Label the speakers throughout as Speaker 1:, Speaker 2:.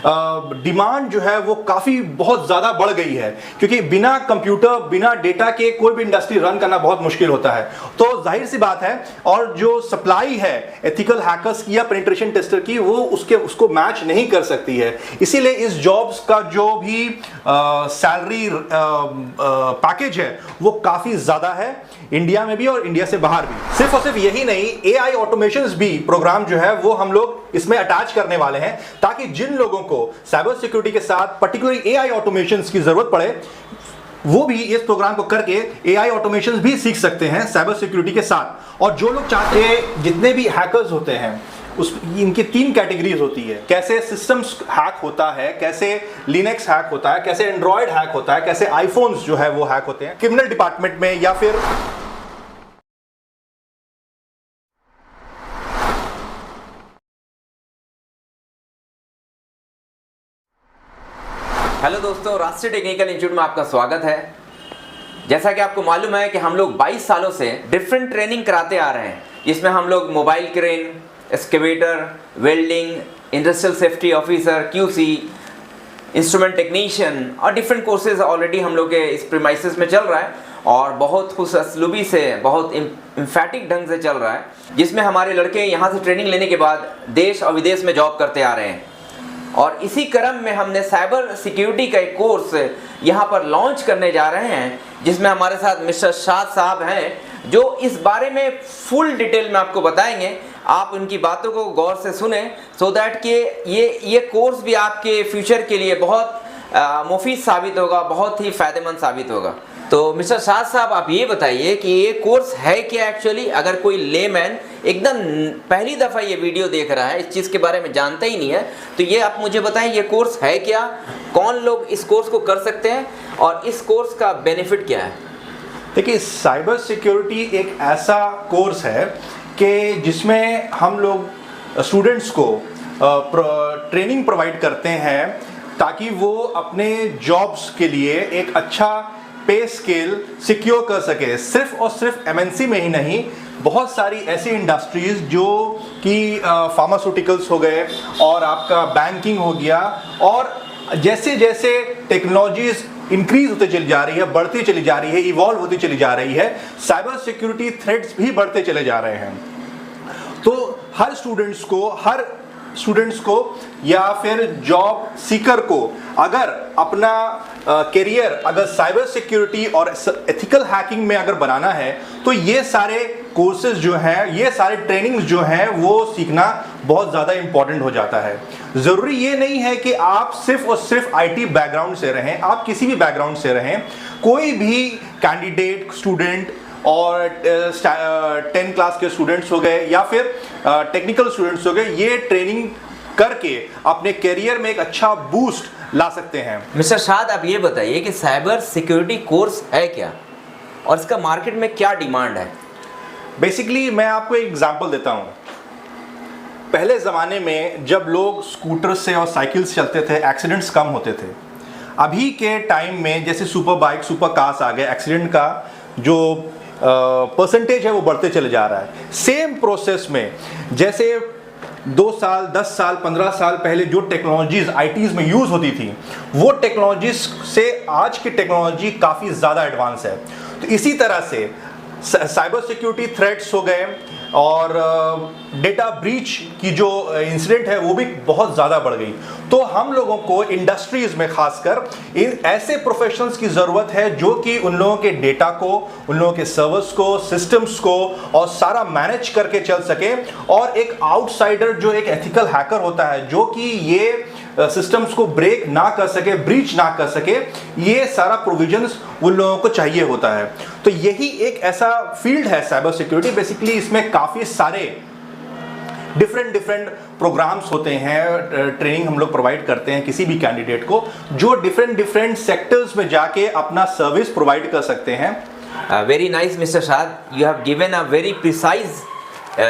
Speaker 1: Demand जो है वो काफ़ी बहुत ज़्यादा बढ़ गई है, क्योंकि बिना कंप्यूटर बिना डेटा के कोई भी इंडस्ट्री रन करना बहुत मुश्किल होता है। तो जाहिर सी बात है, और जो सप्लाई है एथिकल हैकर्स की या पेनिट्रेशन टेस्टर की, वो उसको मैच नहीं कर सकती है। इसीलिए इस जॉब्स का जो भी सैलरी पैकेज है वो काफ़ी ज़्यादा है, इंडिया में भी और इंडिया से बाहर भी। सिर्फ और सिर्फ यही नहीं, एआई ऑटोमेशंस भी प्रोग्राम जो है वो हम लोग इसमें अटैच करने वाले हैं, ताकि जिन लोगों को साइबर सिक्योरिटी के साथ पर्टिकुलर एआई ऑटोमेशंस की जरूरत पड़े, वो भी इस प्रोग्राम को करके एआई ऑटोमेशंस भी सीख सकते हैं साइबर सिक्योरिटी के साथ। और जो लोग चाहते हैं, जितने भी हैकर्स होते हैं इनकी 3 कैटेगरीज होती है। कैसे सिस्टम्स हैक होता है, कैसे लिनक्स हैक होता है, कैसे एंड्रॉयड हैक होता है, कैसे आईफोन्स जो है वो हैक होते हैं क्रिमिनल डिपार्टमेंट में या फिर।
Speaker 2: हेलो दोस्तों, राष्ट्रीय टेक्निकल इंस्टीट्यूट में आपका स्वागत है। जैसा कि आपको मालूम है कि हम लोग 22 सालों से डिफरेंट ट्रेनिंग कराते आ रहे हैं, जिसमें हम लोग mobile crane, excavator, welding, industrial safety officer, QC, instrument technician और डिफरेंट कोर्सेज ऑलरेडी हम लोग के इस प्रीमाइसेस में चल रहा है और बहुत खुश असलूबी से, बहुत इम्फैटिक ढंग से चल रहा है, जिसमें हमारे लड़के यहाँ से ट्रेनिंग लेने के बाद देश और विदेश में जॉब करते आ रहे हैं। और इसी क्रम में हमने साइबर सिक्योरिटी का एक कोर्स यहाँ पर लॉन्च करने जा रहे हैं, जिसमें हमारे साथ मिस्टर शाद साहब हैं, जो इस बारे में फुल डिटेल में आपको बताएंगे। आप उनकी बातों को गौर से सुने, सो दैट कि ये कोर्स भी आपके फ्यूचर के लिए बहुत मुफीद साबित होगा, बहुत ही फ़ायदेमंद साबित होगा। तो मिस्टर शाद साहब, आप ये बताइए कि ये कोर्स है क्या एक्चुअली। अगर कोई लेमैन एकदम पहली दफ़ा ये वीडियो देख रहा है, इस चीज़ के बारे में जानता ही नहीं है, तो ये आप मुझे बताएं, ये कोर्स है क्या, कौन लोग इस कोर्स को कर सकते हैं और इस कोर्स का बेनिफिट क्या है।
Speaker 1: देखिए, साइबर सिक्योरिटी एक ऐसा कोर्स है कि जिसमें हम लोग स्टूडेंट्स को ट्रेनिंग प्रोवाइड करते हैं, ताकि वो अपने जॉब्स के लिए एक अच्छा पे स्केल सिक्योर कर सके। सिर्फ और सिर्फ एमएनसी में ही नहीं, बहुत सारी ऐसी इंडस्ट्रीज जो कि फार्मास्यूटिकल्स हो गए और आपका बैंकिंग हो गया, और जैसे जैसे टेक्नोलॉजीज इंक्रीज होते चली जा रही है, बढ़ती चली जा रही है, इवॉल्व होती चली जा रही है, साइबर सिक्योरिटी थ्रेट्स भी बढ़ते चले जा रहे हैं। तो हर स्टूडेंट्स को या फिर जॉब सीकर को अगर अपना करियर अगर साइबर सिक्योरिटी और एथिकल हैकिंग में अगर बनाना है, तो ये सारे कोर्सेज जो हैं, ये सारे ट्रेनिंग्स जो हैं, वो सीखना बहुत ज़्यादा इंपॉर्टेंट हो जाता है। ज़रूरी ये नहीं है कि आप सिर्फ और सिर्फ आईटी बैकग्राउंड से रहें, आप किसी भी बैकग्राउंड से रहें, कोई भी कैंडिडेट स्टूडेंट और 10 क्लास के स्टूडेंट्स हो गए या फिर टेक्निकल स्टूडेंट्स हो गए, ये ट्रेनिंग करके अपने करियर में एक अच्छा बूस्ट ला सकते हैं।
Speaker 2: मिस्टर शाद, आप ये बताइए कि साइबर सिक्योरिटी कोर्स है क्या और इसका मार्केट में क्या डिमांड है।
Speaker 1: बेसिकली मैं आपको एक एग्जांपल देता हूँ। पहले ज़माने में जब लोग स्कूटर से और साइकिल से चलते थे, एक्सीडेंट्स कम होते थे। अभी के टाइम में जैसे सुपर बाइक, सुपर कार्स आ गए, एक्सीडेंट का जो परसेंटेज है वो बढ़ते चले जा रहा है। सेम प्रोसेस में जैसे 2 साल, 10 साल, 15 साल पहले जो टेक्नोलॉजीज आईटीज़ में यूज़ होती थी, वो टेक्नोलॉजीज से आज की टेक्नोलॉजी काफ़ी ज़्यादा एडवांस है। तो इसी तरह से साइबर सिक्योरिटी थ्रेट्स हो गए और डेटा ब्रीच की जो इंसिडेंट है वो भी बहुत ज़्यादा बढ़ गई। तो हम लोगों को इंडस्ट्रीज़ में खासकर इन ऐसे प्रोफेशनल्स की ज़रूरत है जो कि उन लोगों के डेटा को, उन लोगों के सर्वर्स को, सिस्टम्स को और सारा मैनेज करके चल सके, और एक आउटसाइडर जो एक एथिकल हैकर होता है, जो कि ये सिस्टम्स को ब्रेक ना कर सके, ब्रीच ना कर सके, ये सारा प्रोविजंस उन लोगों को चाहिए होता है। तो यही एक ऐसा फील्ड है साइबर सिक्योरिटी। बेसिकली इसमें काफ़ी सारे डिफरेंट प्रोग्राम्स होते हैं, ट्रेनिंग हम लोग प्रोवाइड करते हैं किसी भी कैंडिडेट को, जो डिफरेंट सेक्टर्स में जाके अपना सर्विस प्रोवाइड कर सकते हैं।
Speaker 2: वेरी नाइस मिस्टर शाद, you have given a very precise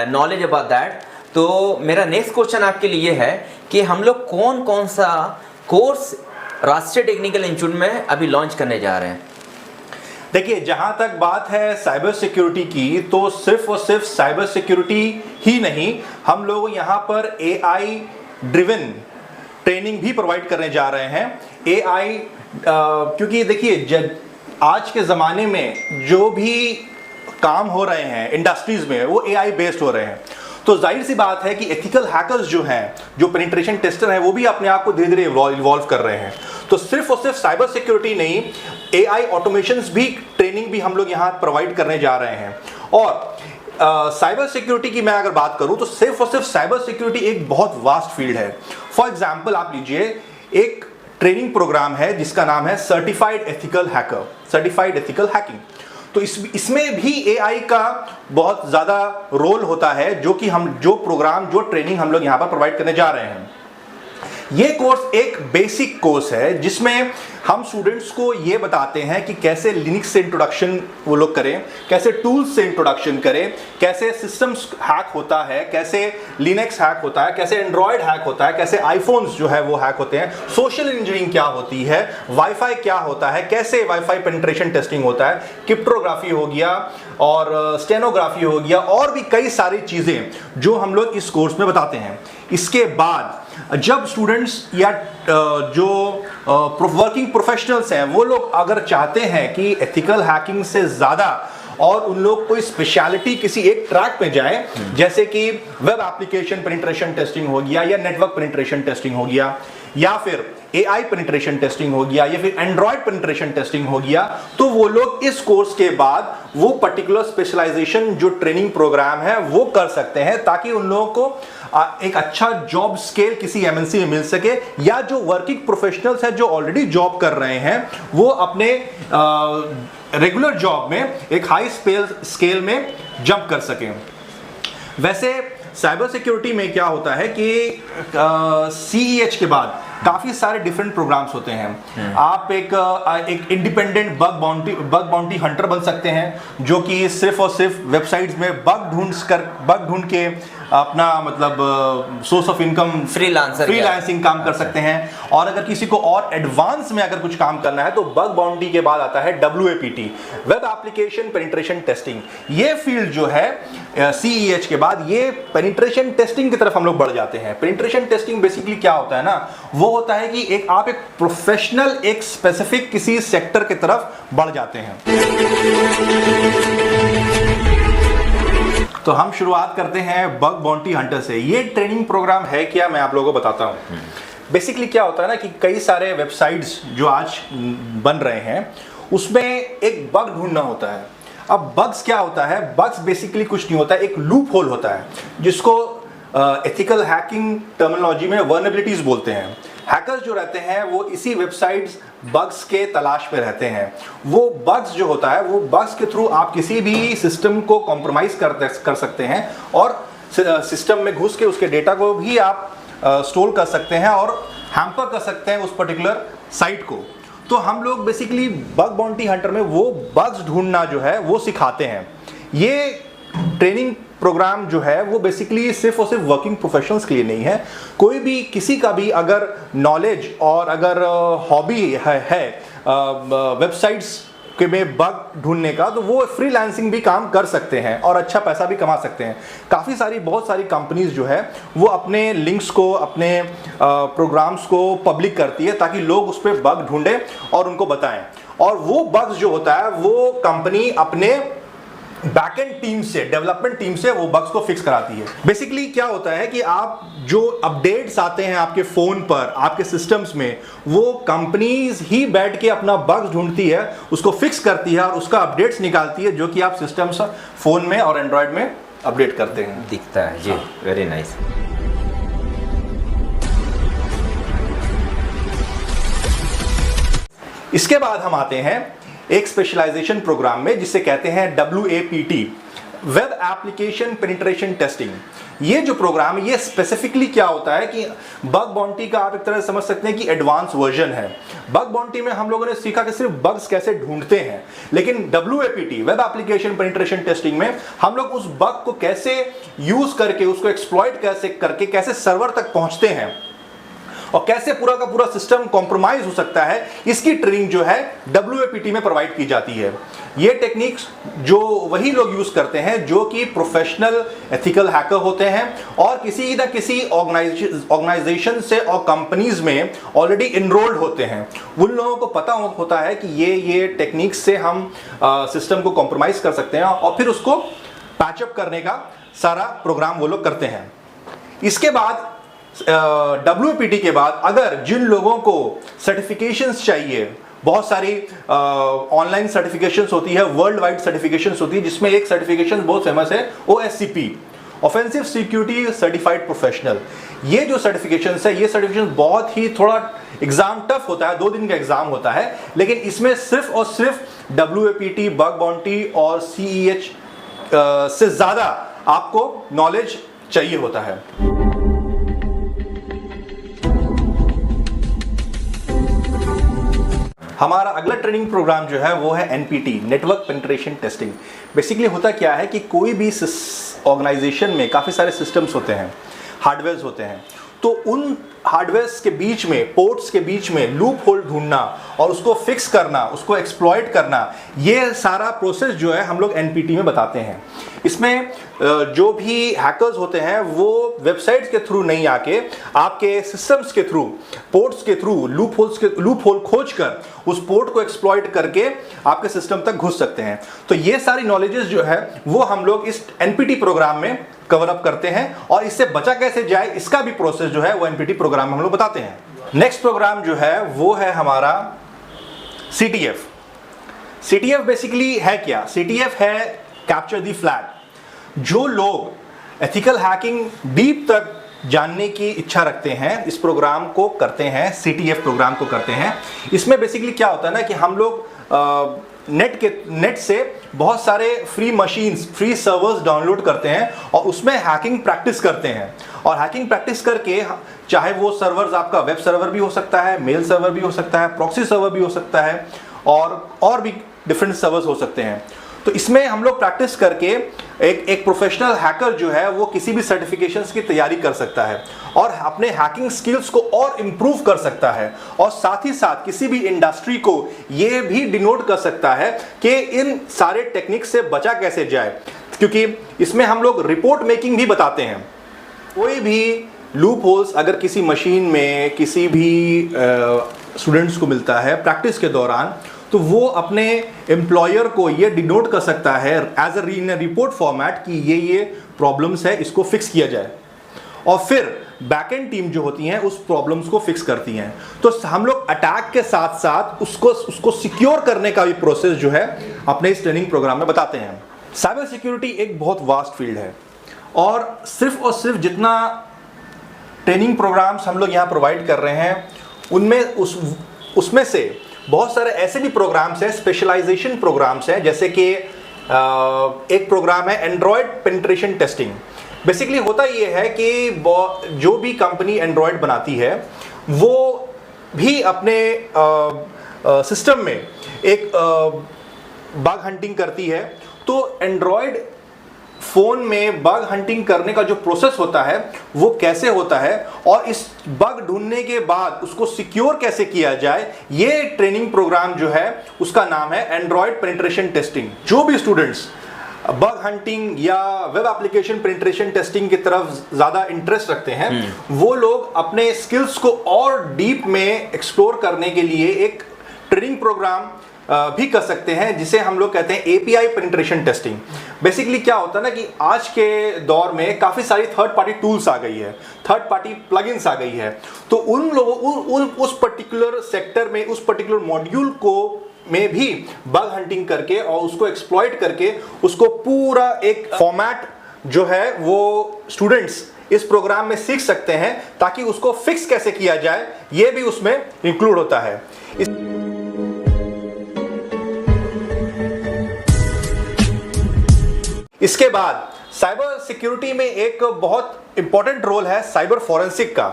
Speaker 2: knowledge about that. तो मेरा नेक्स्ट क्वेश्चन आपके लिए है कि हम लोग कौन सा कोर्स राष्ट्रीय टेक्निकल इंस्टीट्यूट में अभी लॉन्च करने जा रहे हैं।
Speaker 1: देखिए, जहां तक बात है साइबर सिक्योरिटी की, तो सिर्फ और सिर्फ साइबर सिक्योरिटी ही नहीं, हम लोग यहां पर एआई ड्रिवन ट्रेनिंग भी प्रोवाइड करने जा रहे हैं एआई, क्योंकि देखिए आज के ज़माने में जो भी काम हो रहे हैं इंडस्ट्रीज़ में वो एआई बेस्ड हो रहे हैं। तो जाहिर सी बात है कि एथिकल हैकर्स जो हैं, जो पेनिट्रेशन टेस्टर हैं, वो भी अपने आप को धीरे धीरे इवॉल्व कर रहे हैं। तो सिर्फ और सिर्फ साइबर सिक्योरिटी नहीं, एआई ऑटोमेशंस भी ट्रेनिंग भी हम लोग यहाँ प्रोवाइड करने जा रहे हैं। और साइबर सिक्योरिटी की मैं अगर बात करूं तो सिर्फ और सिर्फ साइबर सिक्योरिटी एक बहुत वास्ट फील्ड है। फॉर एग्जांपल आप लीजिए, एक ट्रेनिंग प्रोग्राम है जिसका नाम है certified ethical hacker, certified ethical hacking. तो इसमें भी एआई का बहुत ज़्यादा रोल होता है, जो कि हम जो ट्रेनिंग हम लोग यहाँ पर प्रोवाइड करने जा रहे हैं। ये कोर्स एक बेसिक कोर्स है जिसमें हम स्टूडेंट्स को ये बताते हैं कि कैसे लिनक्स से इंट्रोडक्शन वो लोग करें, कैसे टूल्स से इंट्रोडक्शन करें, कैसे सिस्टम्स हैक होता है, कैसे लिनक्स हैक होता है, कैसे एंड्रॉयड हैक होता है, कैसे आईफोन्स जो है वो हैक होते हैं, सोशल इंजीनियरिंग क्या होती है, वाईफाई क्या होता है, कैसे वाईफाई पेनिट्रेशन टेस्टिंग होता है, क्रिप्टोग्राफी हो गया और स्टेनोग्राफी हो गया, और भी कई सारी चीज़ें जो हम लोग इस कोर्स में बताते हैं। इसके बाद जब स्टूडेंट्स या जो वर्किंग प्रोफेशनल्स हैं वो लोग अगर चाहते हैं कि एथिकल हैकिंग से ज़्यादा और उन लोग कोई स्पेशलिटी किसी एक ट्रैक पे जाए, जैसे कि वेब एप्लीकेशन पेनिट्रेशन टेस्टिंग हो गया या नेटवर्क पेनिट्रेशन टेस्टिंग हो गया या फिर एआई पेनिट्रेशन टेस्टिंग हो गया या फिर एंड्रॉयड पेनिट्रेशन टेस्टिंग हो गया, तो वो लोग इस कोर्स के बाद वो पर्टिकुलर स्पेशलाइजेशन जो ट्रेनिंग प्रोग्राम है वो कर सकते हैं, ताकि उन लोगों को एक अच्छा जॉब स्केल किसी एमएनसी में मिल सके, या जो वर्किंग प्रोफेशनल्स हैं जो ऑलरेडी जॉब कर रहे हैं वो अपने रेगुलर जॉब में एक हाई स्केल में जंप कर सकें। वैसे साइबर सिक्योरिटी में क्या होता है कि CEH के बाद काफ़ी सारे डिफरेंट प्रोग्राम्स होते हैं। आप एक इंडिपेंडेंट बग बाउंटी हंटर बन सकते हैं, जो कि सिर्फ और सिर्फ वेबसाइट्स में बग ढूंढ के अपना मतलब सोर्स ऑफ इनकम फ्रीलांसिंग काम कर सकते हैं। और अगर किसी को और एडवांस में अगर कुछ काम करना है तो बग बाउंटी के बाद आता है WAPT, web application penetration testing. ये फील्ड जो है CEH के बाद ये पेनिट्रेशन टेस्टिंग की तरफ हम लोग बढ़ जाते हैं। पेनिट्रेशन टेस्टिंग बेसिकली क्या होता है ना, वो होता है कि आप एक प्रोफेशनल एक स्पेसिफिक किसी सेक्टर की तरफ बढ़ जाते हैं। तो हम शुरुआत करते हैं बग बाउंटी हंटर से। ये ट्रेनिंग प्रोग्राम है क्या, मैं आप लोगों को बताता हूँ। बेसिकली क्या होता है ना कि कई सारे वेबसाइट्स जो आज बन रहे हैं उसमें एक बग ढूंढना होता है। अब बग्स क्या होता है, बग्स बेसिकली कुछ नहीं होता है, एक लूप होल होता है जिसको एथिकल हैकिंग टर्मिनोलॉजी में वर्नेबिलिटीज बोलते हैं। हैकर्स जो रहते हैं वो इसी वेबसाइट्स बग्स के तलाश पे रहते हैं। वो बग्स जो होता है वो बग्स के थ्रू आप किसी भी सिस्टम को कॉम्प्रोमाइज कर सकते हैं और सिस्टम में घुस के उसके डेटा को भी आप स्टोर कर सकते हैं और हैम्पर कर सकते हैं उस पर्टिकुलर साइट को। तो हम लोग बेसिकली बग बाउंटी हंटर में वो बग्स ढूंढना जो है वो सिखाते हैं। ये ट्रेनिंग प्रोग्राम जो है वो बेसिकली सिर्फ और सिर्फ वर्किंग प्रोफेशनल्स के लिए नहीं है। कोई भी किसी का भी अगर नॉलेज और अगर हॉबी है वेबसाइट्स के में बग ढूंढने का, तो वो फ्रीलांसिंग भी काम कर सकते हैं और अच्छा पैसा भी कमा सकते हैं। बहुत सारी कंपनीज जो है वो अपने लिंक्स को, अपने प्रोग्राम्स को पब्लिक करती है ताकि लोग उस पर बग ढूंढें और उनको बताएं। और वो बग्स जो होता है वो कंपनी अपने बैकएंड टीम से, डेवलपमेंट टीम से वो बग्स को फिक्स कराती है। बेसिकली क्या होता है कि आप जो अपडेट्स आते हैं आपके फोन पर, आपके सिस्टम्स में, वो कंपनीज ही बैठ के अपना बग्स ढूंढती है, उसको फिक्स करती है और उसका अपडेट्स निकालती है, जो कि आप सिस्टम्स फोन में और एंड्रॉयड में अपडेट करते हैं।
Speaker 2: दिखता है जी, वेरी नाइस।
Speaker 1: इसके बाद हम आते हैं एक स्पेशलाइजेशन प्रोग्राम में जिसे कहते हैं WAPT, web application penetration testing. ये जो प्रोग्राम है ये स्पेसिफिकली क्या होता है कि बग बाउंटी का आप एक तरह से समझ सकते हैं कि एडवांस वर्जन है। बग बाउंटी में हम लोगों ने सीखा कि सिर्फ बग्स कैसे ढूंढते हैं, लेकिन WAPT, web application penetration testing में हम लोग उस बग को कैसे यूज करके, उसको एक्सप्लॉइट कैसे करके कैसे सर्वर तक पहुंचते हैं और कैसे पूरा का पूरा सिस्टम कॉम्प्रोमाइज हो सकता है, इसकी ट्रेनिंग जो है WAPT में प्रोवाइड की जाती है। ये टेक्निक्स जो वही लोग यूज करते हैं जो कि प्रोफेशनल एथिकल हैकर होते हैं और किसी न किसी ऑर्गेनाइजेशन से और कंपनीज में ऑलरेडी इनरोल्ड होते हैं। उन लोगों को पता होता है कि ये टेक्निक्स से हम सिस्टम को कॉम्प्रोमाइज कर सकते हैं और फिर उसको पैचअप करने का सारा प्रोग्राम वो लोग करते हैं। इसके बाद WAPT के बाद अगर जिन लोगों को सर्टिफिकेशंस चाहिए, बहुत सारी ऑनलाइन सर्टिफिकेशंस होती है, वर्ल्ड वाइड सर्टिफिकेशंस होती है, जिसमें एक सर्टिफिकेशन बहुत फेमस है OSCP, offensive security certified professional. ये जो सर्टिफिकेशंस है, ये सर्टिफिकेशन बहुत ही थोड़ा एग्जाम टफ होता है, 2 दिन का एग्जाम होता है, लेकिन इसमें सिर्फ और सिर्फ WAPT, बग बाउंटी और CEH से ज्यादा आपको नॉलेज चाहिए होता है। हमारा अगला ट्रेनिंग प्रोग्राम जो है वो है NPT, network penetration testing. Basically होता क्या है कि कोई भी ऑर्गेनाइजेशन में काफ़ी सारे सिस्टम्स होते हैं, हार्डवेयर्स होते हैं, तो उन हार्डवेयर्स के बीच में, पोर्ट्स के बीच में लूप होल ढूंढना और उसको फिक्स करना, उसको एक्सप्लॉइट करना, ये सारा प्रोसेस जो है हम लोग NPT में बताते हैं। इसमें जो भी हैकर्स होते हैं वो वेबसाइट्स के थ्रू नहीं आके आपके सिस्टम्स के थ्रू, पोर्ट्स के थ्रू लूप होल खोज कर उस पोर्ट को एक्सप्लॉइट करके आपके सिस्टम तक घुस सकते हैं। तो ये सारी नॉलेजेस जो है वो हम लोग इस NPT प्रोग्राम में कवर अप करते हैं और इससे बचा कैसे जाए इसका भी प्रोसेस जो है वो NPT प्रोग्राम में हम लोग बताते हैं। नेक्स्ट प्रोग्राम जो है वो है हमारा CTF। CTF बेसिकली है क्या? CTF है कैप्चर द फ्लैग। जो लोग एथिकल हैकिंग डीप तक जानने की इच्छा रखते हैं, इस प्रोग्राम को करते हैं, CTF प्रोग्राम को करते हैं। इसमें बेसिकली क्या होता है ना कि हम लोग नेट से बहुत सारे free machines, free servers download करते हैं और उसमें हैकिंग प्रैक्टिस करते हैं। और हैकिंग प्रैक्टिस करके, चाहे वो सर्वर्स आपका वेब सर्वर भी हो सकता है, मेल सर्वर भी हो सकता है, प्रॉक्सी सर्वर भी हो सकता है और भी डिफरेंट सर्वर्स हो सकते हैं। तो इसमें हम लोग प्रैक्टिस करके एक प्रोफेशनल हैकर जो है वो किसी भी सर्टिफिकेशंस की तैयारी कर सकता है और अपने हैकिंग स्किल्स को और इम्प्रूव कर सकता है और साथ ही साथ किसी भी इंडस्ट्री को ये भी डिनोट कर सकता है कि इन सारे टेक्निक से बचा कैसे जाए, क्योंकि इसमें हम लोग रिपोर्ट मेकिंग भी बताते हैं। कोई भी लूप होल्स अगर किसी मशीन में किसी भी स्टूडेंट्स को मिलता है प्रैक्टिस के दौरान, तो वो अपने एम्प्लॉयर को ये डिनोट कर सकता है एज अ रिपोर्ट फॉर्मेट कि ये प्रॉब्लम्स है, इसको फिक्स किया जाए। और फिर बैकएंड टीम जो होती हैं उस प्रॉब्लम्स को फिक्स करती हैं। तो हम लोग अटैक के साथ साथ उसको सिक्योर करने का भी प्रोसेस जो है अपने इस ट्रेनिंग प्रोग्राम में बताते हैं। साइबर सिक्योरिटी एक बहुत वास्ट फील्ड है और सिर्फ जितना ट्रेनिंग प्रोग्राम्स हम लोग यहाँ प्रोवाइड कर रहे हैं उनमें उसमें से बहुत सारे ऐसे भी प्रोग्राम्स हैं, स्पेशलाइजेशन प्रोग्राम्स हैं, जैसे कि एक प्रोग्राम है एंड्रॉयड पेनिट्रेशन टेस्टिंग। बेसिकली होता ये है कि जो भी कंपनी एंड्रॉयड बनाती है वो भी अपने सिस्टम में एक बग हंटिंग करती है। तो एंड्रॉयड फोन में बग हंटिंग करने का जो प्रोसेस होता है वो कैसे होता है और इस बग ढूंढने के बाद उसको सिक्योर कैसे किया जाए, ये ट्रेनिंग प्रोग्राम जो है उसका नाम है एंड्रॉयड पेनिट्रेशन टेस्टिंग। जो भी स्टूडेंट्स बग हंटिंग या वेब एप्लीकेशन पेनिट्रेशन टेस्टिंग की तरफ ज़्यादा इंटरेस्ट रखते हैं वो लोग अपने स्किल्स को और डीप में एक्सप्लोर करने के लिए एक ट्रेनिंग प्रोग्राम भी कर सकते हैं जिसे हम लोग कहते हैं API पेनिट्रेशन टेस्टिंग। बेसिकली क्या होता है ना कि आज के दौर में काफ़ी सारी थर्ड पार्टी टूल्स आ गई है, थर्ड पार्टी प्लगइन्स आ गई है। तो उन लोगों उस पर्टिकुलर सेक्टर में, उस पर्टिकुलर मॉड्यूल को में भी बग हंटिंग करके और उसको एक्सप्लॉइट करके उसको पूरा एक फॉर्मेट जो है वो स्टूडेंट्स इस प्रोग्राम में सीख सकते हैं ताकि उसको फिक्स कैसे किया जाए ये भी उसमें इंक्लूड होता है। इसके बाद साइबर सिक्योरिटी में एक बहुत इंपॉर्टेंट रोल है साइबर फॉरेंसिक का।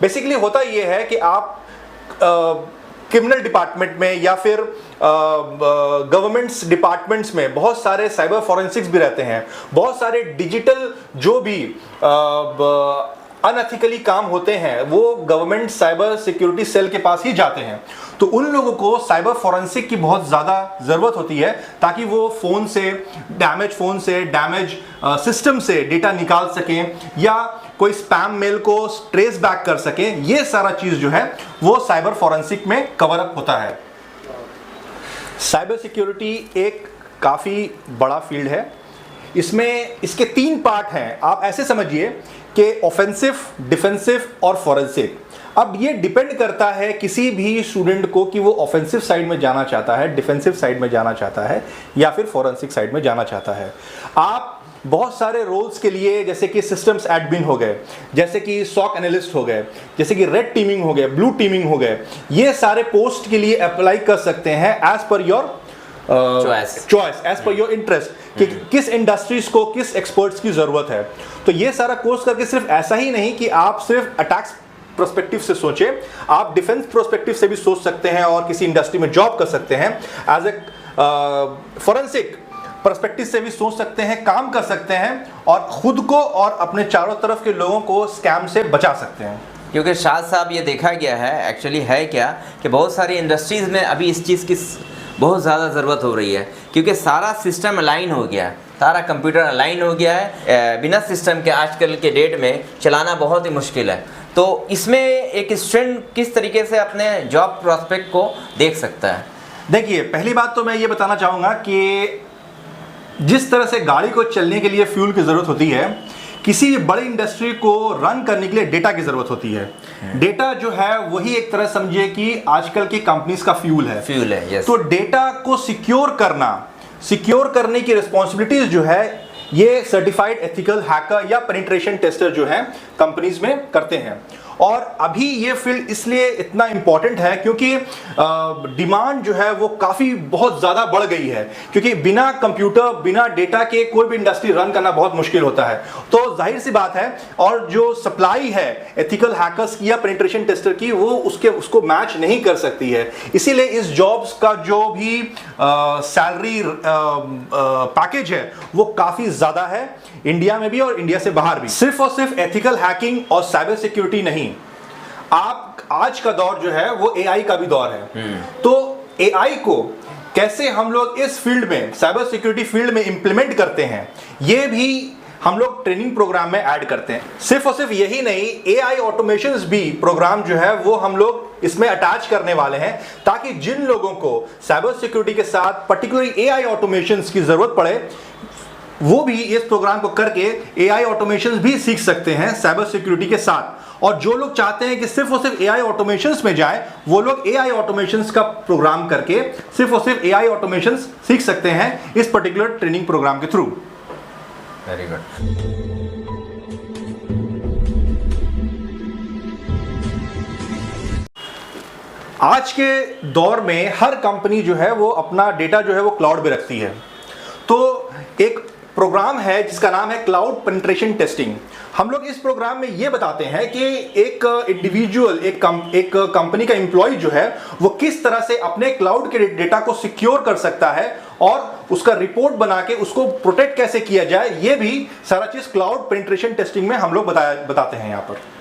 Speaker 1: बेसिकली होता यह है कि आप क्रिमिनल डिपार्टमेंट में या फिर गवर्नमेंट्स डिपार्टमेंट्स में बहुत सारे साइबर फॉरेंसिक्स भी रहते हैं। बहुत सारे डिजिटल जो भी अनएथिकली काम होते हैं वो गवर्नमेंट साइबर सिक्योरिटी सेल के पास ही जाते हैं। तो उन लोगों को साइबर फॉरेंसिक की बहुत ज़्यादा ज़रूरत होती है ताकि वो फ़ोन से डैमेज सिस्टम से डेटा निकाल सकें या कोई स्पैम मेल को ट्रेस बैक कर सकें। ये सारा चीज़ जो है वो साइबर फॉरेंसिक में कवर अप होता है। साइबर सिक्योरिटी एक काफ़ी बड़ा फील्ड है। इसमें इसके 3 पार्ट हैं। आप ऐसे समझिए कि ऑफेंसिव, डिफेंसिव और फॉरेंसिक। अब ये डिपेंड करता है किसी भी स्टूडेंट को कि वो ऑफेंसिव साइड में जाना चाहता है, डिफेंसिव साइड में जाना चाहता है या फिर फॉरेंसिक साइड में जाना चाहता है। आप बहुत सारे रोल्स के लिए जैसे कि सिस्टम्स एडमिन हो गए, जैसे कि सॉक एनालिस्ट हो गए, जैसे कि रेड टीमिंग हो गए, ब्लू टीमिंग हो गए, ये सारे पोस्ट के लिए अप्लाई कर सकते हैं as per your choice, as per your interest कि किस इंडस्ट्रीज को किस एक्सपर्ट्स की जरूरत है। तो ये सारा कोर्स करके सिर्फ ऐसा ही नहीं कि आप सिर्फ अटैक्स प्रोस्पेक्टिव से सोचें, आप डिफेंस प्रोस्पेक्टिव से भी सोच सकते हैं और किसी इंडस्ट्री में जॉब कर सकते हैं। एज ए फॉरेंसिक पर्सपेक्टिव से भी सोच सकते हैं, काम कर सकते हैं और खुद को और अपने चारों तरफ के लोगों को स्कैम से बचा सकते हैं।
Speaker 2: क्योंकि शाद साहब ये देखा गया है, एक्चुअली है क्या कि बहुत सारी इंडस्ट्रीज़ में अभी इस चीज़ की बहुत ज़्यादा ज़रूरत हो रही है, क्योंकि सारा सिस्टम अलाइन हो गया है, सारा कंप्यूटर अलाइन हो गया है। बिना सिस्टम के आजकल के डेट में चलाना बहुत ही मुश्किल है। तो इसमें एक स्टूडेंट किस तरीके से अपने जॉब प्रॉस्पेक्ट को देख सकता है?
Speaker 1: देखिए, पहली बात तो मैं ये बताना चाहूँगा कि जिस तरह से गाड़ी को चलने के लिए फ्यूल की ज़रूरत होती है, किसी भी बड़ी इंडस्ट्री को रन करने के लिए डेटा की ज़रूरत होती है। डेटा जो है वही एक तरह समझिए कि आजकल की कंपनीज का फ्यूल है।
Speaker 2: यस।
Speaker 1: तो डेटा को सिक्योर करने की रिस्पॉन्सिबिलिटीज जो है ये सर्टिफाइड एथिकल हैकर या पेनिट्रेशन टेस्टर जो है कंपनीज में करते हैं। और अभी ये फील्ड इसलिए इतना इंपॉर्टेंट है क्योंकि डिमांड जो है वो काफ़ी बहुत ज़्यादा बढ़ गई है, क्योंकि बिना कंप्यूटर, बिना डेटा के कोई भी इंडस्ट्री रन करना बहुत मुश्किल होता है। तो जाहिर सी बात है, और जो सप्लाई है एथिकल हैकर्स की या पेनिट्रेशन टेस्टर की, वो उसको मैच नहीं कर सकती है। इसीलिए इस जॉब्स का जो भी सैलरी पैकेज है वो काफ़ी ज़्यादा है, इंडिया में भी और इंडिया से बाहर भी। सिर्फ और सिर्फ एथिकल हैकिंग और साइबर सिक्योरिटी नहीं, आप आज का दौर जो है वो एआई का भी दौर है। तो एआई को कैसे हम लोग इस फील्ड में, साइबर सिक्योरिटी फील्ड में इंप्लीमेंट करते हैं, ये भी हम लोग ट्रेनिंग प्रोग्राम में ऐड करते हैं। सिर्फ और सिर्फ यही नहीं, एआई ऑटोमेशंस भी प्रोग्राम जो है वो हम लोग इसमें अटैच करने वाले हैं, ताकि जिन लोगों को साइबर सिक्योरिटी के साथ पर्टिकुलरली एआई ऑटोमेशंस की जरूरत पड़े, वो भी इस प्रोग्राम को करके एआई ऑटोमेशंस भी सीख सकते हैं साइबर सिक्योरिटी के साथ। और जो लोग चाहते हैं कि सिर्फ और सिर्फ एआई ऑटोमेशंस में जाएं, वो लोग एआई ऑटोमेशंस का प्रोग्राम करके सिर्फ और सिर्फ एआई ऑटोमेशंस सीख सकते हैं इस पर्टिकुलर ट्रेनिंग प्रोग्राम के थ्रू।
Speaker 2: Very good.
Speaker 1: आज के दौर में हर कंपनी जो है वो अपना डेटा जो है वो क्लाउड में रखती है। तो एक प्रोग्राम है जिसका नाम है क्लाउड पेनिट्रेशन टेस्टिंग। हम लोग इस प्रोग्राम में ये बताते हैं कि एक इंडिविजुअल, एक कंपनी का एम्प्लॉय जो है वो किस तरह से अपने क्लाउड के डेटा को सिक्योर कर सकता है और उसका रिपोर्ट बना के उसको प्रोटेक्ट कैसे किया जाए, ये भी सारा चीज क्लाउड पेनिट्रेशन टेस्टिंग में हम लोग बताते हैं यहाँ पर।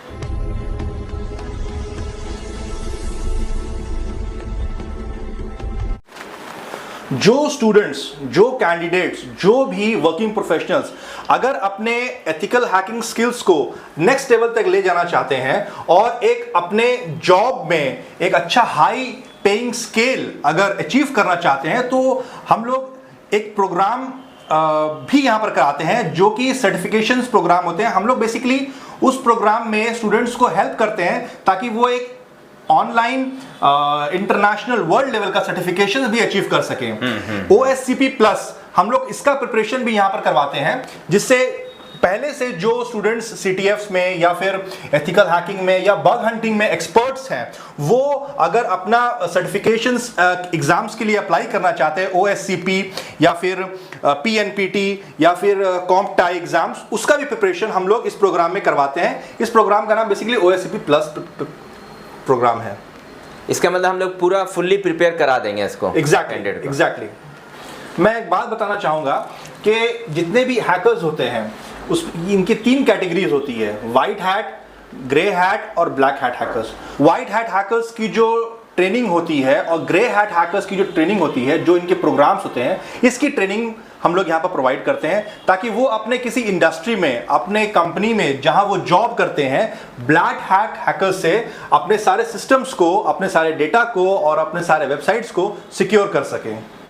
Speaker 1: जो स्टूडेंट्स, जो कैंडिडेट्स, जो भी वर्किंग प्रोफेशनल्स अगर अपने एथिकल हैकिंग स्किल्स को नेक्स्ट लेवल तक ले जाना चाहते हैं और एक अपने जॉब में एक अच्छा हाई पेइंग स्केल अगर अचीव करना चाहते हैं, तो हम लोग एक प्रोग्राम भी यहाँ पर कराते हैं जो कि सर्टिफिकेशंस प्रोग्राम होते हैं। हम लोग बेसिकली उस प्रोग्राम में स्टूडेंट्स को हेल्प करते हैं ताकि वो एक ऑनलाइन इंटरनेशनल वर्ल्ड लेवल का सर्टिफिकेशन भी अचीव कर सकें। OSCP प्लस हम लोग इसका प्रिपरेशन भी यहाँ पर करवाते हैं, जिससे पहले से जो स्टूडेंट्स CTFs में या फिर एथिकल हैकिंग में या बग हंटिंग में एक्सपर्ट्स हैं, वो अगर अपना सर्टिफिकेशंस एग्जाम्स के लिए अप्लाई करना चाहते हैं, OSCP या फिर PNPT या फिर CompTIE एग्जाम्स, उसका भी प्रिपरेशन हम लोग इस प्रोग्राम में करवाते हैं। इस प्रोग्राम का नाम बेसिकली OSCP प्लस प्रोग्राम है।
Speaker 2: इसका मतलब हम लोग पूरा फुल्ली प्रिपेयर करा देंगे इसको।
Speaker 1: एग्जैक्टली। मैं एक बात बताना चाहूँगा कि जितने भी हैकर्स होते हैं इनकी 3 कैटेगरीज होती है, वाइट हैट, ग्रे हैट और black hat hackers. White hat hackers की जो ट्रेनिंग होती है और ग्रे हैट हैकर्स की जो ट्रेनिंग होती है, जो इनके प्रोग्राम्स होते हैं, इसकी ट्रेनिंग हम लोग यहाँ पर प्रोवाइड करते हैं ताकि वो अपने किसी इंडस्ट्री में, अपने कंपनी में जहां वो जॉब करते हैं, ब्लैक हैट हैकर्स से अपने सारे सिस्टम्स को, अपने सारे डेटा को और अपने सारे वेबसाइट्स को सिक्योर कर सकें।